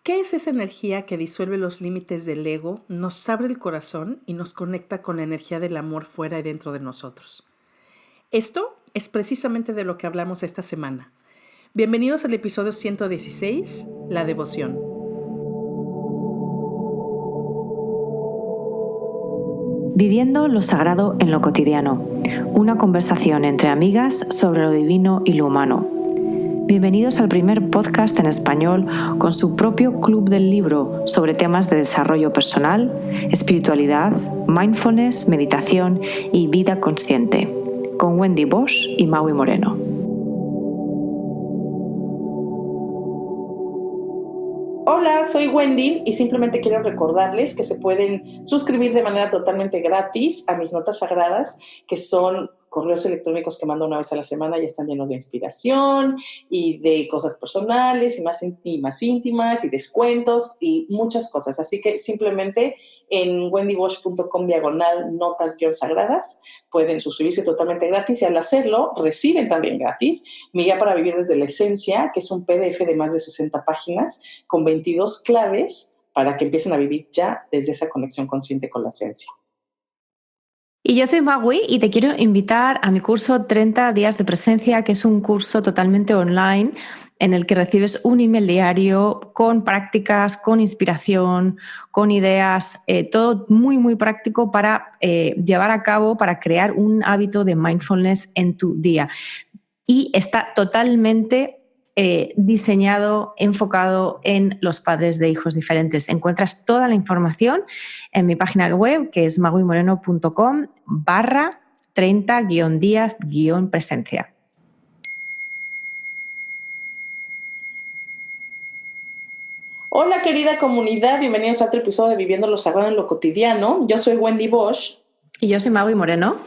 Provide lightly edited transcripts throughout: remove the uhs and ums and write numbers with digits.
¿Qué es esa energía que disuelve los límites del ego, nos abre el corazón y nos conecta con la energía del amor fuera y dentro de nosotros? Esto es precisamente de lo que hablamos esta semana. Bienvenidos al episodio 116, La Devoción. Viviendo lo sagrado en lo cotidiano. Una conversación entre amigas sobre lo divino y lo humano. Bienvenidos al primer podcast en español con su propio club del libro sobre temas de desarrollo personal, espiritualidad, mindfulness, meditación y vida consciente, con Wendy Bosch y Maui Moreno. Hola, soy Wendy y simplemente quiero recordarles que se pueden suscribir de manera totalmente gratis a mis notas sagradas, que son correos electrónicos que mando una vez a la semana y están llenos de inspiración y de cosas personales y más íntimas y descuentos y muchas cosas. Así que simplemente en wendybosch.com/notas-sagradas pueden suscribirse totalmente gratis y al hacerlo reciben también gratis mi guía para vivir desde la esencia, que es un PDF de más de 60 páginas con 22 claves para que empiecen a vivir ya desde esa conexión consciente con la esencia. Y yo soy Maui y te quiero invitar a mi curso 30 días de presencia, que es un curso totalmente online en el que recibes un email diario con prácticas, con inspiración, con ideas, todo muy, muy práctico para llevar a cabo, para crear un hábito de mindfulness en tu día. Y está totalmente diseñado, enfocado en los padres de hijos diferentes. Encuentras toda la información en mi página web, que es maguimoreno.com/30-días-presencia. Hola querida comunidad, bienvenidos a otro episodio de Viviendo lo Sagrado en lo Cotidiano. Yo soy Wendy Bosch. Y yo soy Maui Moreno.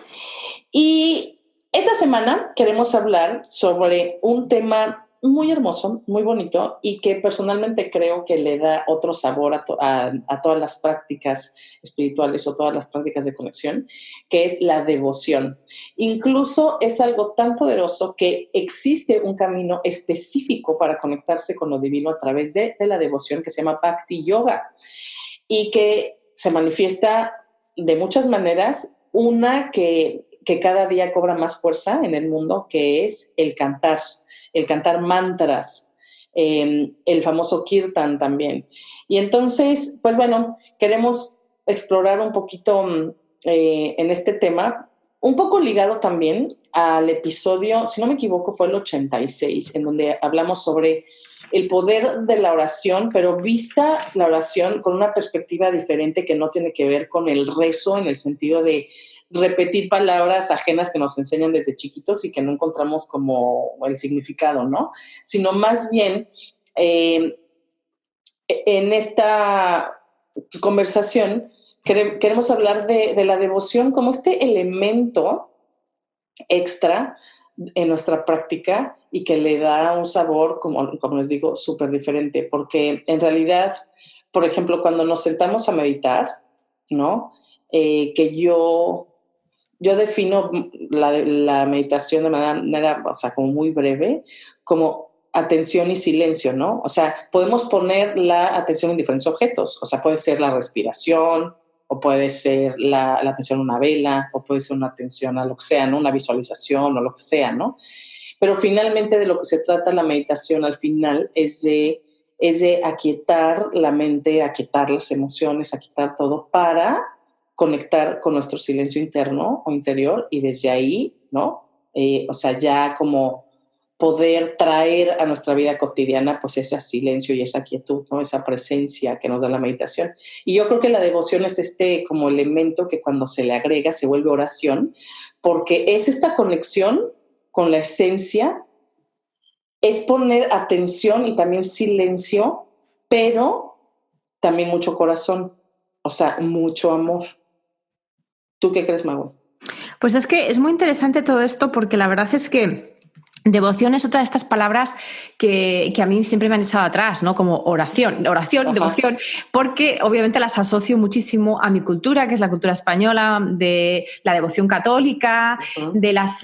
Y esta semana queremos hablar sobre un tema muy hermoso, muy bonito y que personalmente creo que le da otro sabor a todas las prácticas espirituales o todas las prácticas de conexión, que es la devoción. Incluso es algo tan poderoso que existe un camino específico para conectarse con lo divino a través de la devoción que se llama Bhakti Yoga y que se manifiesta de muchas maneras. Una que cada día cobra más fuerza en el mundo, que es el cantar mantras, el famoso kirtan también. Y entonces, pues bueno, queremos explorar un poquito en este tema, un poco ligado también al episodio, si no me equivoco, fue el 86, en donde hablamos sobre el poder de la oración, pero vista la oración con una perspectiva diferente que no tiene que ver con el rezo en el sentido de repetir palabras ajenas que nos enseñan desde chiquitos y que no encontramos como el significado, ¿no? Sino más bien en esta conversación queremos hablar de la devoción como este elemento extra en nuestra práctica y que le da un sabor, como les digo, súper diferente, porque en realidad, por ejemplo, cuando nos sentamos a meditar, ¿no? Que yo defino la meditación de manera, o sea, como muy breve, como atención y silencio, ¿no? O sea, podemos poner la atención en diferentes objetos, o sea, puede ser la respiración, o puede ser la atención a una vela, o puede ser una atención a lo que sea, ¿no? Una visualización o lo que sea, ¿no? Pero finalmente de lo que se trata la meditación al final es de aquietar la mente, aquietar las emociones, aquietar todo para conectar con nuestro silencio interno o interior y desde ahí, ¿no? O sea, ya como poder traer a nuestra vida cotidiana pues ese silencio y esa quietud, ¿no? Esa presencia que nos da la meditación. Y yo creo que la devoción es como elemento que cuando se le agrega se vuelve oración, porque es esta conexión con la esencia, es poner atención y también silencio, pero también mucho corazón, o sea, mucho amor. ¿Tú qué crees, Mago? Pues es que es muy interesante todo esto porque la verdad es que Devoción es otra de estas palabras que a mí siempre me han echado atrás, ¿no? Como oración, Ajá. devoción, porque obviamente las asocio muchísimo a mi cultura, que es la cultura española, de la devoción católica, de las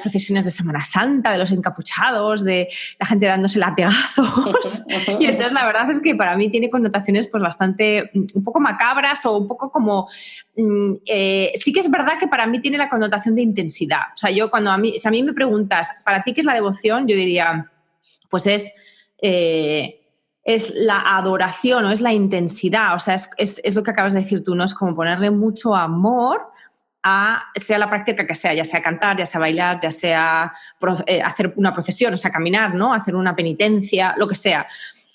procesiones de Semana Santa, de los encapuchados, de la gente dándose latigazos. Y entonces la verdad es que para mí tiene connotaciones pues bastante, un poco macabras o un poco como... sí que es verdad que para mí tiene la connotación de intensidad. O sea, yo cuando si a mí me preguntas, ¿para ti qué es la devoción? Yo diría, pues es la adoración o es la intensidad. O sea, es lo que acabas de decir tú, ¿no? Es como ponerle mucho amor a sea la práctica que sea, ya sea cantar, ya sea bailar, ya sea hacer una procesión, o sea, caminar, ¿no? Hacer una penitencia, lo que sea.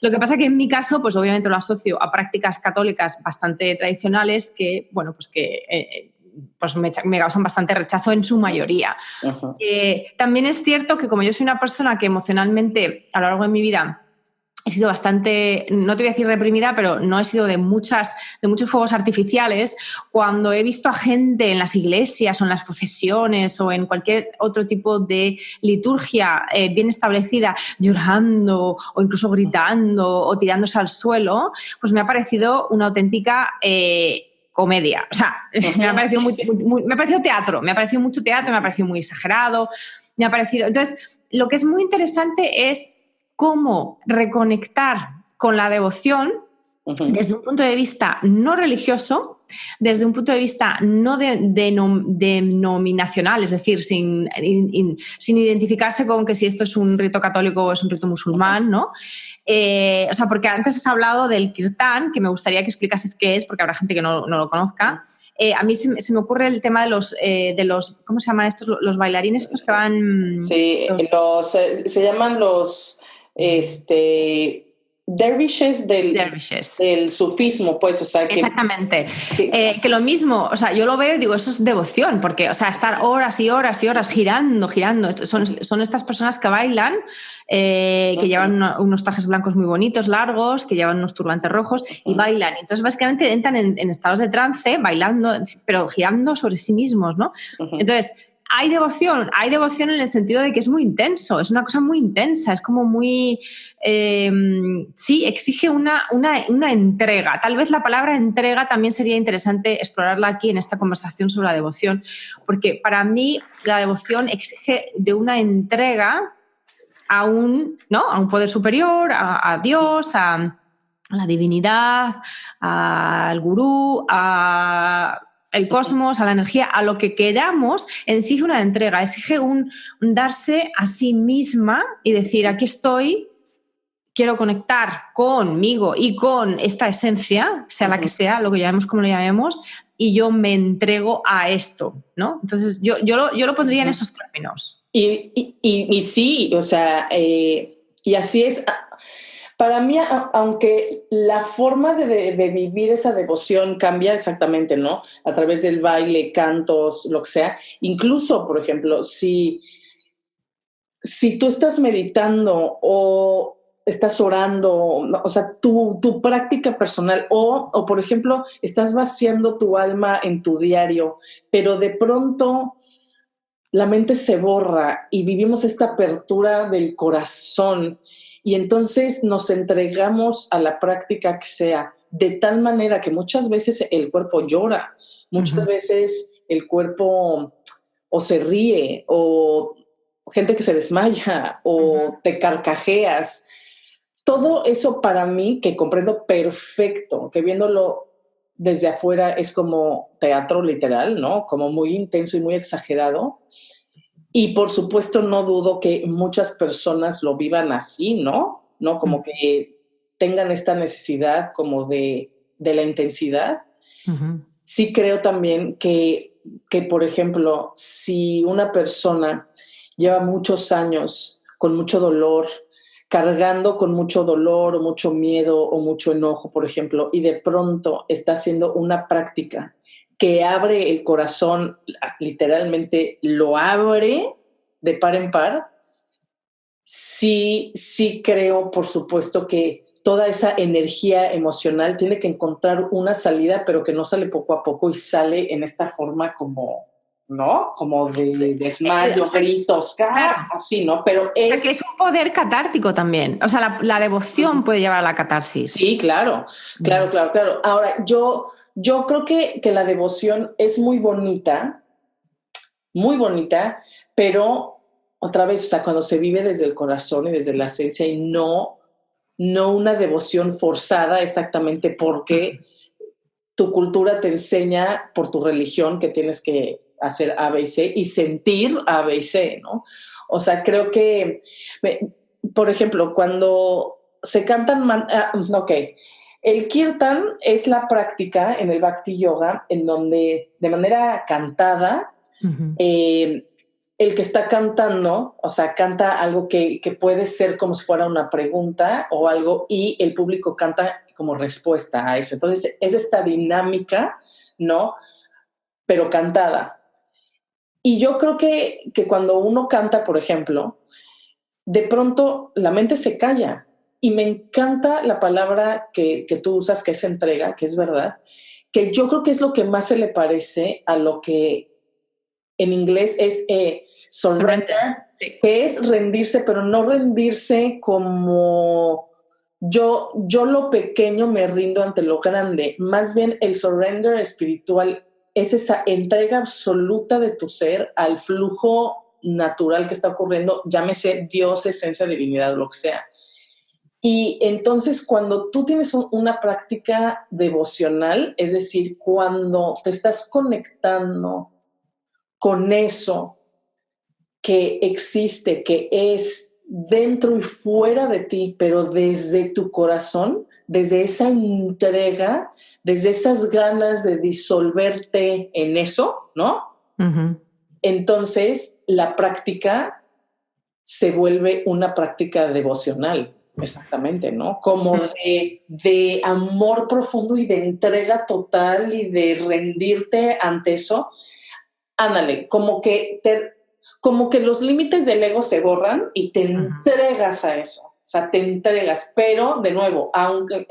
Lo que pasa que en mi caso, pues obviamente lo asocio a prácticas católicas bastante tradicionales que, bueno, pues que pues me causan bastante rechazo en su mayoría. También es cierto que como yo soy una persona que emocionalmente a lo largo de mi vida he sido bastante, no te voy a decir reprimida, pero no he sido de muchos fuegos artificiales. Cuando he visto a gente en las iglesias o en las procesiones o en cualquier otro tipo de liturgia bien establecida, llorando o incluso gritando o tirándose al suelo, pues me ha parecido una auténtica... comedia, o sea, me ha parecido me ha parecido teatro, me ha parecido mucho teatro, me ha parecido muy exagerado, me ha parecido... Entonces, lo que es muy interesante es cómo reconectar con la devoción desde un punto de vista no religioso, desde un punto de vista no denominacional, es decir, sin identificarse con que si esto es un rito católico o es un rito musulmán, ¿no? O sea, porque antes has hablado del kirtán, que me gustaría que explicases qué es, porque habrá gente que no lo conozca. A mí se me ocurre el tema de los ¿cómo se llaman estos? Los bailarines estos que van... Sí, se llaman los dervishes del sufismo, pues, o sea, exactamente. Que lo mismo, o sea, yo lo veo y digo, eso es devoción, porque, o sea, estar horas y horas y horas girando. Son estas personas que bailan, que llevan unos trajes blancos muy bonitos, largos, que llevan unos turbantes rojos y bailan. Entonces, básicamente entran en estados de trance, bailando, pero girando sobre sí mismos, ¿no? Entonces, hay devoción en el sentido de que es muy intenso, es una cosa muy intensa, es como muy... sí, exige una entrega. Tal vez la palabra entrega también sería interesante explorarla aquí en esta conversación sobre la devoción, porque para mí la devoción exige de una entrega a un poder superior, a Dios, a la divinidad, al gurú, el cosmos, a la energía, a lo que queramos, exige una entrega, exige un darse a sí misma y decir, aquí estoy, quiero conectar conmigo y con esta esencia, sea la que sea, lo que llamemos como lo llamemos, y yo me entrego a esto, ¿no? Entonces, yo lo pondría en esos términos. Y sí, o sea, y así es. Para mí, aunque la forma de vivir esa devoción cambia exactamente, ¿no? A través del baile, cantos, lo que sea. Incluso, por ejemplo, si tú estás meditando o estás orando, o sea, tu práctica personal, o, por ejemplo, estás vaciando tu alma en tu diario, pero de pronto la mente se borra y vivimos esta apertura del corazón y entonces nos entregamos a la práctica que sea, de tal manera que muchas veces el cuerpo llora, muchas veces el cuerpo o se ríe o gente que se desmaya o te carcajeas. Todo eso para mí, que comprendo perfecto, que viéndolo desde afuera es como teatro literal, ¿no? Como muy intenso y muy exagerado. Y por supuesto no dudo que muchas personas lo vivan así, ¿no? ¿No? Como que tengan esta necesidad como de la intensidad. Sí creo también que, por ejemplo, si una persona lleva muchos años con mucho dolor, cargando con mucho dolor o mucho miedo o mucho enojo, por ejemplo, y de pronto está haciendo una práctica que abre el corazón, literalmente lo abre de par en par, sí creo, por supuesto, que toda esa energía emocional tiene que encontrar una salida, pero que no sale poco a poco y sale en esta forma como ¿no? Como de desmayo, gritos, claro, así, ¿no? Pero porque es un poder catártico también. O sea, la devoción puede llevar a la catarsis. Sí, claro. Ahora, yo creo que la devoción es muy bonita, pero otra vez, o sea, cuando se vive desde el corazón y desde la esencia y no una devoción forzada exactamente porque tu cultura te enseña por tu religión que tienes que hacer A, B y C y sentir A, B y C, ¿no? O sea, creo que, por ejemplo, cuando se cantan, el kirtan es la práctica en el Bhakti Yoga en donde de manera cantada, el que está cantando, o sea, canta algo que puede ser como si fuera una pregunta o algo y el público canta como respuesta a eso. Entonces, es esta dinámica, ¿no? Pero cantada. Y yo creo que cuando uno canta, por ejemplo, de pronto la mente se calla. Y me encanta la palabra que tú usas, que es entrega, que es verdad, que yo creo que es lo que más se le parece a lo que en inglés es surrender, sí. Que es rendirse, pero no rendirse como yo lo pequeño me rindo ante lo grande. Más bien el surrender espiritual es esa entrega absoluta de tu ser al flujo natural que está ocurriendo, llámese Dios, esencia, divinidad, lo que sea. Y entonces cuando tú tienes una práctica devocional, es decir, cuando te estás conectando con eso que existe, que es dentro y fuera de ti, pero desde tu corazón, desde esa entrega, desde esas ganas de disolverte en eso, ¿no? Uh-huh. Entonces la práctica se vuelve una práctica devocional, exactamente, ¿no? Como de amor profundo y de entrega total y de rendirte ante eso. Ándale, como que los límites del ego se borran y te entregas a eso. O sea, te entregas, pero de nuevo, aunque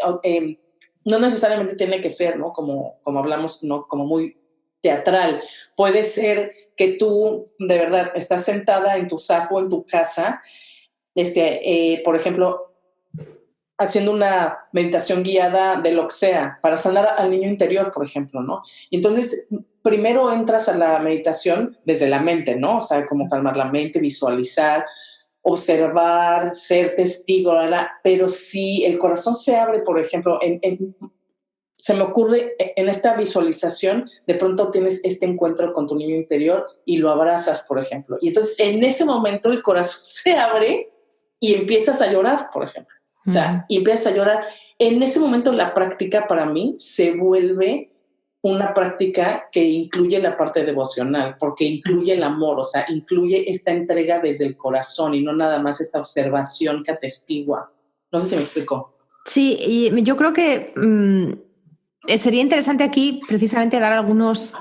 no necesariamente tiene que ser, ¿no? Como hablamos, ¿no? Como muy teatral. Puede ser que tú, de verdad, estás sentada en tu zafo, en tu casa, por ejemplo, haciendo una meditación guiada de lo que sea, para sanar al niño interior, por ejemplo, ¿no? Y entonces, primero entras a la meditación desde la mente, ¿no? O sea, como calmar la mente, visualizar, observar, ser testigo, pero si el corazón se abre, por ejemplo, se me ocurre en esta visualización, de pronto tienes este encuentro con tu niño interior y lo abrazas, por ejemplo. Y entonces, en ese momento, el corazón se abre y empiezas a llorar, por ejemplo. O sea, y empiezas a llorar. En ese momento la práctica para mí se vuelve una práctica que incluye la parte devocional, porque incluye el amor, o sea, incluye esta entrega desde el corazón y no nada más esta observación que atestigua. No sé si me explico. Sí, y yo creo que sería interesante aquí precisamente dar algunos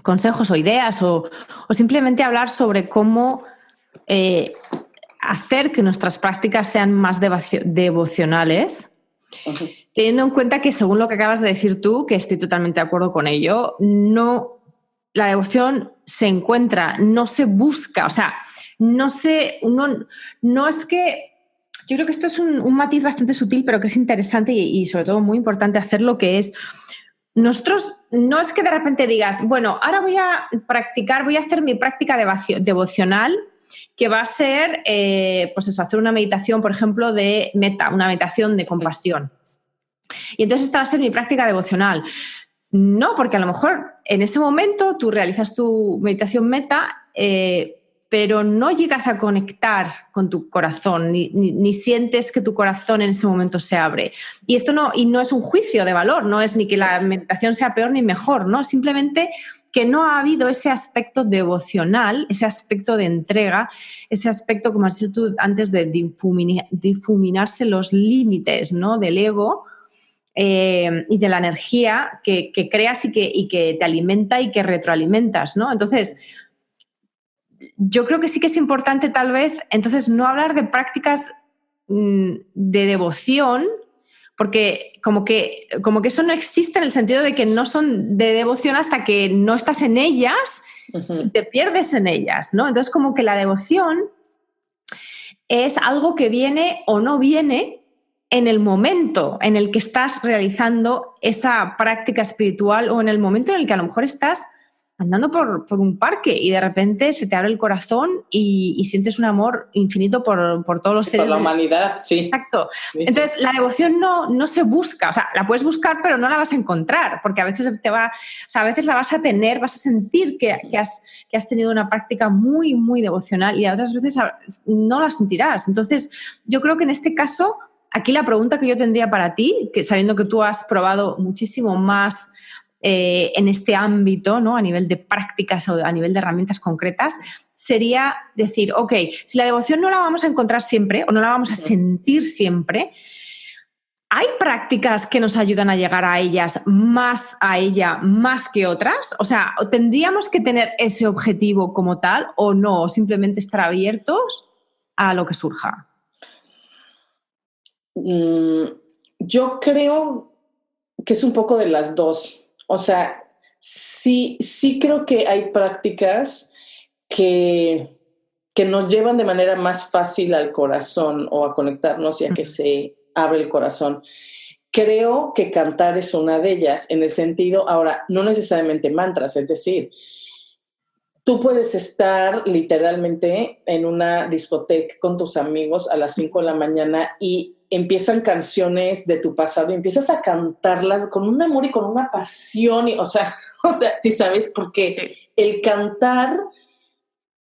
consejos o ideas o simplemente hablar sobre cómo hacer que nuestras prácticas sean más devocionales, uh-huh. Teniendo en cuenta que, según lo que acabas de decir tú, que estoy totalmente de acuerdo con ello, la devoción se encuentra, no se busca, o sea, no es que... Yo creo que esto es un matiz bastante sutil, pero que es interesante y sobre todo muy importante hacerlo, que es... Nosotros, no es que de repente digas, bueno, ahora voy a hacer mi práctica devocional, que va a ser, pues eso, hacer una meditación, por ejemplo, de metta, una meditación de compasión. Y entonces esta va a ser mi práctica devocional. No, porque a lo mejor en ese momento tú realizas tu meditación metta, pero no llegas a conectar con tu corazón, ni sientes que tu corazón en ese momento se abre. Y esto no es un juicio de valor, no es ni que la meditación sea peor ni mejor, ¿no? Simplemente que no ha habido ese aspecto devocional, ese aspecto de entrega, ese aspecto, como has dicho tú antes, de difuminarse los límites, ¿no?, del ego y de la energía que creas y que te alimenta y que retroalimentas, ¿no? Entonces, yo creo que sí que es importante tal vez, entonces, no hablar de prácticas de devoción, porque como que eso no existe en el sentido de que no son de devoción hasta que no estás en ellas Ujú. y te pierdes en ellas, ¿no? Entonces, como que la devoción es algo que viene o no viene en el momento en el que estás realizando esa práctica espiritual o en el momento en el que a lo mejor estás andando por un parque y de repente se te abre el corazón y sientes un amor infinito por todos los Por seres la de... humanidad, sí. Exacto. Sí, sí. Entonces, la devoción no se busca, o sea, la puedes buscar, pero no la vas a encontrar, porque a veces o sea, a veces la vas a tener, vas a sentir que has tenido una práctica muy, muy devocional y a otras veces no la sentirás. Entonces, yo creo que en este caso, aquí la pregunta que yo tendría para ti, que sabiendo que tú has probado muchísimo más en este ámbito, ¿no? A nivel de prácticas o a nivel de herramientas concretas, sería decir, ok, si la devoción no la vamos a encontrar siempre o no la vamos a sentir siempre, ¿hay prácticas que nos ayudan a llegar a ellas a ella más que otras? O sea, ¿tendríamos que tener ese objetivo como tal o no? ¿O simplemente estar abiertos a lo que surja? Mm, yo creo que es un poco de las dos. O sea, sí creo que hay prácticas que, que nos llevan de manera más fácil al corazón o a conectarnos y a que se abre el corazón. Creo que cantar es una de ellas, en el sentido, ahora, no necesariamente mantras, es decir, tú puedes estar literalmente en una discoteca con tus amigos a las 5 de la mañana y empiezan canciones de tu pasado y empiezas a cantarlas con un amor y con una pasión, o sea, sí sabes, porque el cantar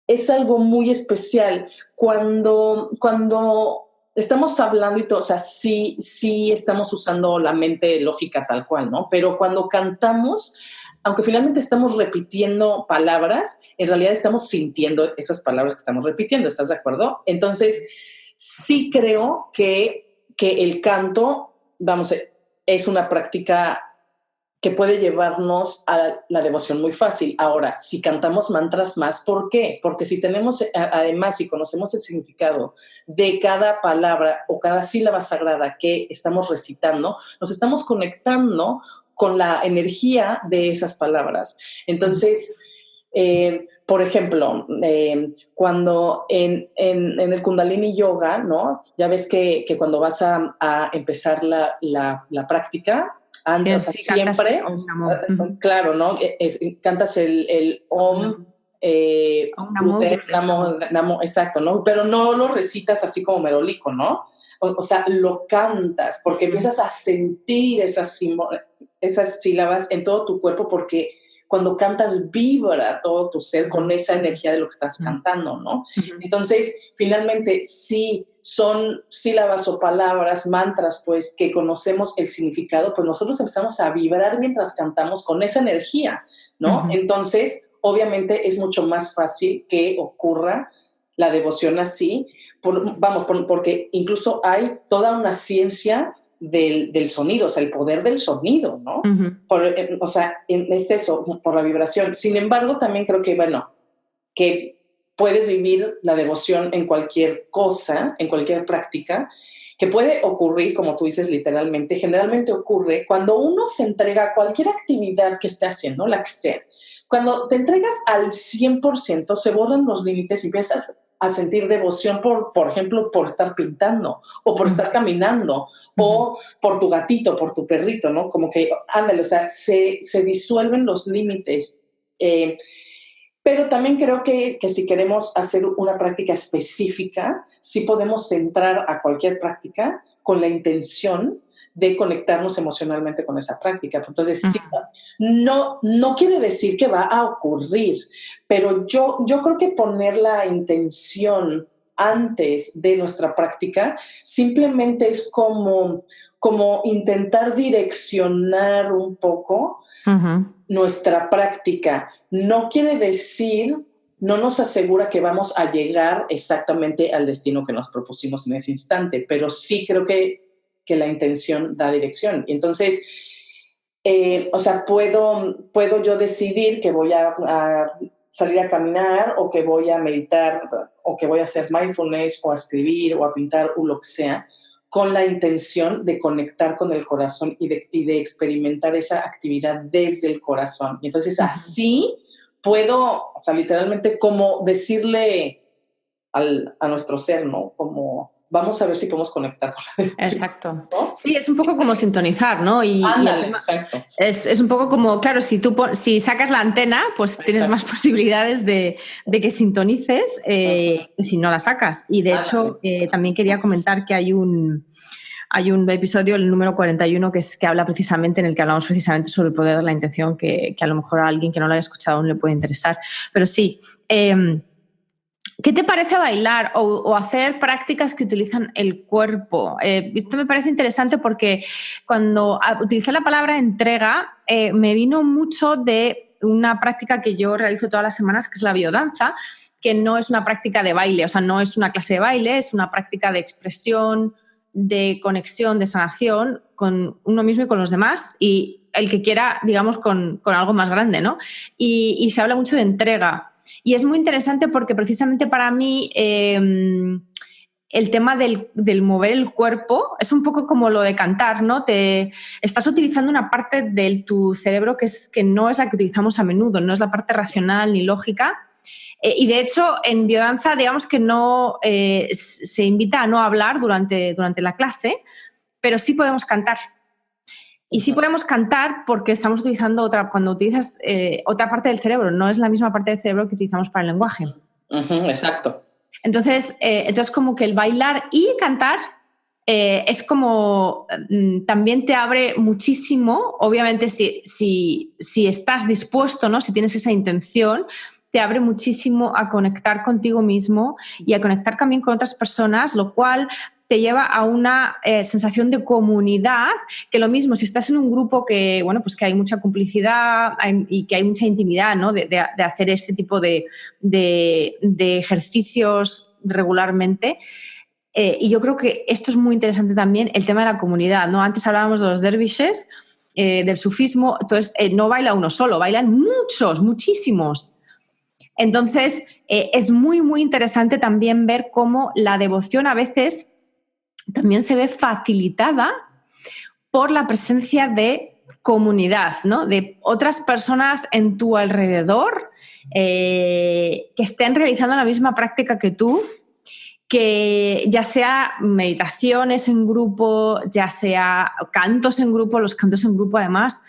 es algo muy especial. Cuando estamos hablando y todo, o sea, sí estamos usando la mente lógica tal cual, ¿no? Pero cuando cantamos, aunque finalmente estamos repitiendo palabras, en realidad estamos sintiendo esas palabras que estamos repitiendo, ¿estás de acuerdo? Entonces, sí creo que el canto, vamos, es una práctica que puede llevarnos a la devoción muy fácil. Ahora, si cantamos mantras más, ¿por qué? Porque si tenemos, además, si conocemos el significado de cada palabra o cada sílaba sagrada que estamos recitando, nos estamos conectando con la energía de esas palabras. Entonces, por ejemplo, cuando en el Kundalini Yoga, ¿no? Ya ves que cuando vas a empezar la práctica, o sea, Sí, cantas siempre, Om Namo. claro, ¿no? Cantas el Om Om, Namo. Om Namo Gurudev, Gurudev Namo. Namo, exacto, ¿no? Pero no lo recitas así como merolico, ¿no? O sea, lo cantas porque empiezas a sentir esas sílabas en todo tu cuerpo porque cuando cantas vibra todo tu ser con esa energía de lo que estás cantando, ¿no? Entonces, finalmente, sí son sílabas o palabras, mantras, pues, que conocemos el significado, pues nosotros empezamos a vibrar mientras cantamos con esa energía, ¿no? Entonces, obviamente es mucho más fácil que ocurra la devoción así, porque incluso hay toda una ciencia del sonido, o sea, el poder del sonido, ¿no? O sea, es eso, por la vibración. Sin embargo, también creo que, bueno, que puedes vivir la devoción en cualquier cosa, en cualquier práctica, que puede ocurrir, como tú dices literalmente, generalmente ocurre cuando uno se entrega a cualquier actividad que esté haciendo, la que sea. Cuando te entregas al 100%, se borran los límites y empiezas a sentir devoción por ejemplo, por estar pintando o por estar caminando o por tu gatito, por tu perrito, ¿no? Como que, ándale, o sea, se disuelven los límites. Pero también creo que si queremos hacer una práctica específica, sí podemos centrar a cualquier práctica con la intención de conectarnos emocionalmente con esa práctica. Entonces, sí, no quiere decir que va a ocurrir, pero yo creo que poner la intención antes de nuestra práctica simplemente es como intentar direccionar un poco nuestra práctica. No quiere decir, no nos asegura que vamos a llegar exactamente al destino que nos propusimos en ese instante, pero sí creo que la intención da dirección. Y entonces, o sea, puedo yo decidir que voy a salir a caminar o que voy a meditar o que voy a hacer mindfulness o a escribir o a pintar o lo que sea, con la intención de conectar con el corazón y de experimentar esa actividad desde el corazón. Y entonces así puedo, o sea, literalmente como decirle a nuestro ser, ¿no? Como vamos a ver si podemos conectar con la devoción. Exacto. ¿No? Sí, es un poco como sintonizar, ¿no? Ándale, exacto. Es un poco como, claro, si sacas la antena, pues tienes más posibilidades de que sintonices si no la sacas. Y de hecho, también quería comentar que hay un episodio, el número 41, que habla precisamente, en el que hablamos precisamente sobre el poder de la intención, que a lo mejor a alguien que no lo haya escuchado aún le puede interesar. Pero sí, ¿qué te parece bailar o hacer prácticas que utilizan el cuerpo? Esto me parece interesante porque cuando utilicé la palabra entrega, me vino mucho de una práctica que yo realizo todas las semanas, que es la biodanza, que no es una práctica de baile, o sea, no es una clase de baile, es una práctica de expresión, de conexión, de sanación con uno mismo y con los demás, y el que quiera, digamos, con algo más grande, ¿no? Y se habla mucho de entrega. Y es muy interesante porque precisamente para mí el tema del mover el cuerpo es un poco como lo de cantar, ¿no? Estás utilizando una parte de tu cerebro que no es la que utilizamos a menudo, no es la parte racional ni lógica. Y de hecho, en biodanza, digamos que no se invita a no hablar durante la clase, pero sí podemos cantar. Y sí podemos cantar porque estamos utilizando cuando utilizas otra parte del cerebro, no es la misma parte del cerebro que utilizamos para el lenguaje. Exacto. Entonces, como que el bailar y cantar es como también te abre muchísimo, obviamente si estás dispuesto, ¿no? Si tienes esa intención, te abre muchísimo a conectar contigo mismo y a conectar también con otras personas, lo cual te lleva a una sensación de comunidad, que lo mismo, si estás en un grupo que, bueno, pues que hay mucha complicidad y que hay mucha intimidad, ¿no? de hacer este tipo de ejercicios regularmente. Y yo creo que esto es muy interesante también, el tema de la comunidad, ¿no? Antes hablábamos de los dervishes, del sufismo, entonces no baila uno solo, bailan muchos, muchísimos. Entonces, es muy, muy interesante también ver cómo la devoción a veces también se ve facilitada por la presencia de comunidad, ¿no? De otras personas en tu alrededor que estén realizando la misma práctica que tú, que ya sea meditaciones en grupo, ya sea cantos en grupo. Los cantos en grupo, además,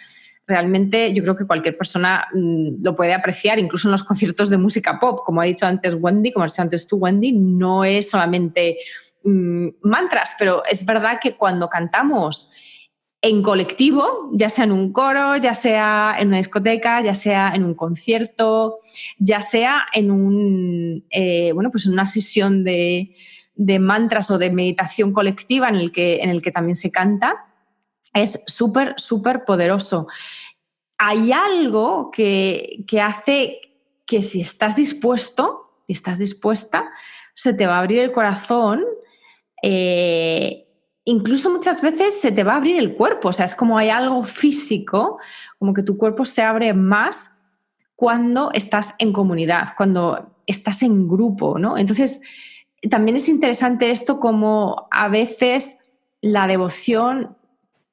realmente yo creo que cualquier persona lo puede apreciar, incluso en los conciertos de música pop. Como ha dicho antes Wendy, como has dicho antes tú, Wendy, no es solamente mantras, pero es verdad que cuando cantamos en colectivo, ya sea en un coro, ya sea en una discoteca, ya sea en un concierto, ya sea en pues en una sesión de mantras o de meditación colectiva en el que también se canta, es súper, súper poderoso. Hay algo que hace que si estás dispuesto, si estás dispuesta, se te va a abrir el corazón. Incluso muchas veces se te va a abrir el cuerpo, o sea, es como hay algo físico, como que tu cuerpo se abre más cuando estás en comunidad, cuando estás en grupo, ¿no? Entonces, también es interesante esto, como a veces la devoción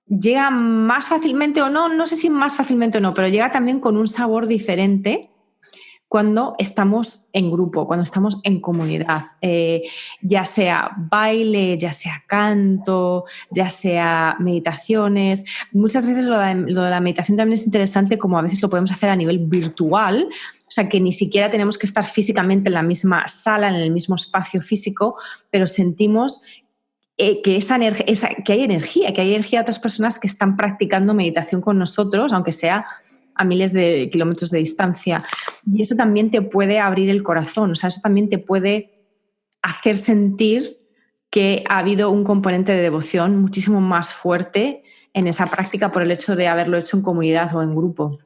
llega más fácilmente o no, no sé si más fácilmente o no, pero llega también con un sabor diferente cuando estamos en grupo, cuando estamos en comunidad, ya sea baile, ya sea canto, ya sea meditaciones. Muchas veces lo de la meditación también es interesante, como a veces lo podemos hacer a nivel virtual, o sea, que ni siquiera tenemos que estar físicamente en la misma sala, en el mismo espacio físico, pero sentimos que hay energía, de otras personas que están practicando meditación con nosotros, aunque sea a miles de kilómetros de distancia. Y eso también te puede abrir el corazón, o sea, eso también te puede hacer sentir que ha habido un componente de devoción muchísimo más fuerte en esa práctica por el hecho de haberlo hecho en comunidad o en grupo.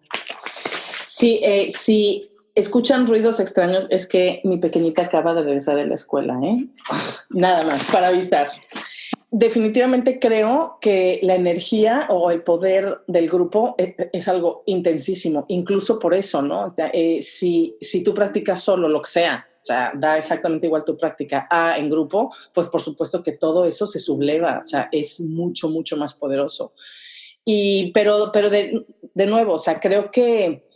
Sí, si escuchan ruidos extraños, es que mi pequeñita acaba de regresar de la escuela, ¿eh? Nada más, para avisar. Definitivamente creo que la energía o el poder del grupo es algo intensísimo, incluso por eso, ¿no? O sea, si tú practicas solo, lo que sea, o sea, da exactamente igual tu práctica a en grupo, pues por supuesto que todo eso se subleva, o sea, es mucho, mucho más poderoso. Pero de nuevo, o sea, creo que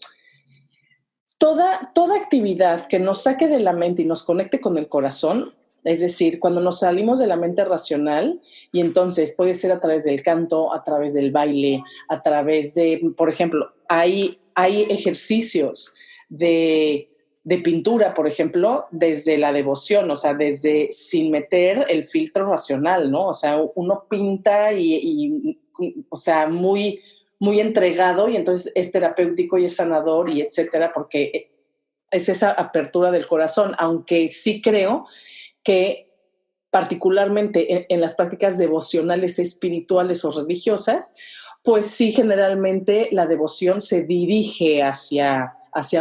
toda actividad que nos saque de la mente y nos conecte con el corazón, es decir, cuando nos salimos de la mente racional, y entonces puede ser a través del canto, a través del baile, a través de, por ejemplo, hay ejercicios de pintura, por ejemplo, desde la devoción, o sea, desde sin meter el filtro racional, ¿no? O sea, uno pinta y o sea, muy, muy entregado, y entonces es terapéutico y es sanador y etcétera, porque es esa apertura del corazón, aunque sí creo que particularmente en las prácticas devocionales, espirituales o religiosas, pues sí, generalmente la devoción se dirige hacia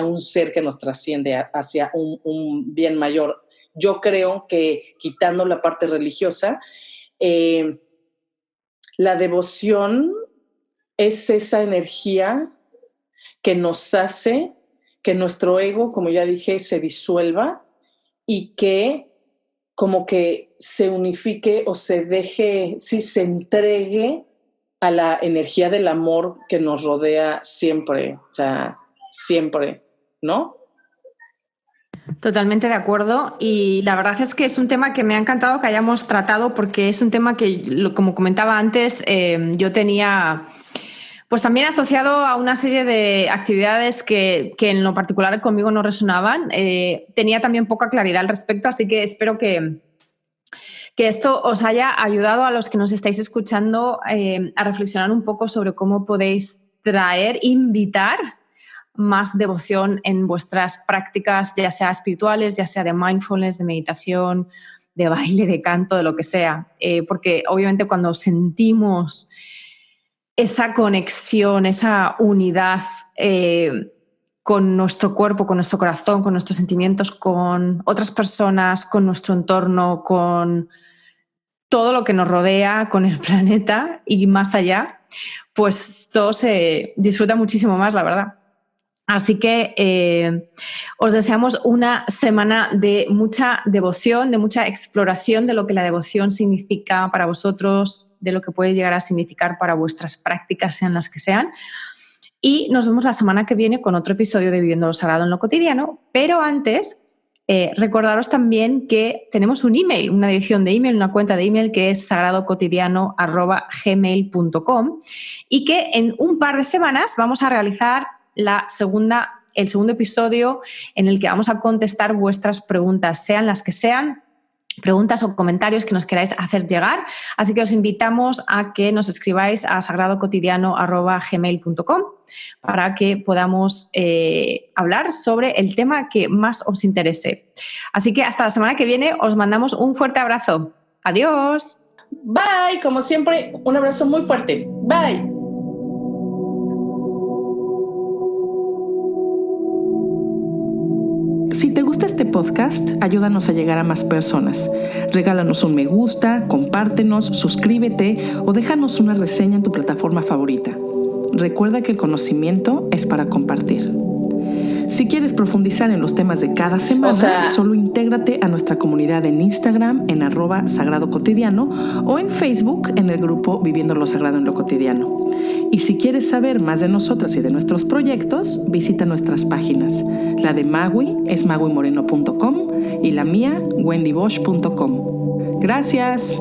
un ser que nos trasciende, hacia un bien mayor. Yo creo que, quitando la parte religiosa, la devoción es esa energía que nos hace que nuestro ego, como ya dije, se disuelva y que como que se unifique o se deje, sí, se entregue a la energía del amor que nos rodea siempre, o sea, siempre, ¿no? Totalmente de acuerdo, y la verdad es que es un tema que me ha encantado que hayamos tratado, porque es un tema que, como comentaba antes, yo tenía pues también asociado a una serie de actividades que en lo particular conmigo no resonaban. Tenía también poca claridad al respecto, así que espero que esto os haya ayudado a los que nos estáis escuchando a reflexionar un poco sobre cómo podéis invitar más devoción en vuestras prácticas, ya sea espirituales, ya sea de mindfulness, de meditación, de baile, de canto, de lo que sea. Porque obviamente cuando sentimos esa conexión, esa unidad con nuestro cuerpo, con nuestro corazón, con nuestros sentimientos, con otras personas, con nuestro entorno, con todo lo que nos rodea, con el planeta y más allá, pues todo se disfruta muchísimo más, la verdad. Así que os deseamos una semana de mucha devoción, de mucha exploración de lo que la devoción significa para vosotros, de lo que puede llegar a significar para vuestras prácticas, sean las que sean. Y nos vemos la semana que viene con otro episodio de Viviendo lo Sagrado en lo Cotidiano. Pero antes, recordaros también que tenemos un email, una dirección de email, una cuenta de email que es sagradocotidiano@gmail.com, y que en un par de semanas vamos a realizar el segundo episodio en el que vamos a contestar vuestras preguntas, sean las que sean, preguntas o comentarios que nos queráis hacer llegar. Así que os invitamos a que nos escribáis a sagradocotidiano@gmail.com para que podamos hablar sobre el tema que más os interese. Así que hasta la semana que viene, os mandamos un fuerte abrazo. Adiós. Bye, como siempre, un abrazo muy fuerte. Bye. Si te gusta este podcast, ayúdanos a llegar a más personas. Regálanos un me gusta, compártenos, suscríbete o déjanos una reseña en tu plataforma favorita. Recuerda que el conocimiento es para compartir. Si quieres profundizar en los temas de cada semana, solo intégrate a nuestra comunidad en Instagram en @sagradocotidiano o en Facebook en el grupo Viviendo lo Sagrado en lo Cotidiano. Y si quieres saber más de nosotras y de nuestros proyectos, visita nuestras páginas. La de Magui es maguimoreno.com y la mía, wendybosch.com. Gracias.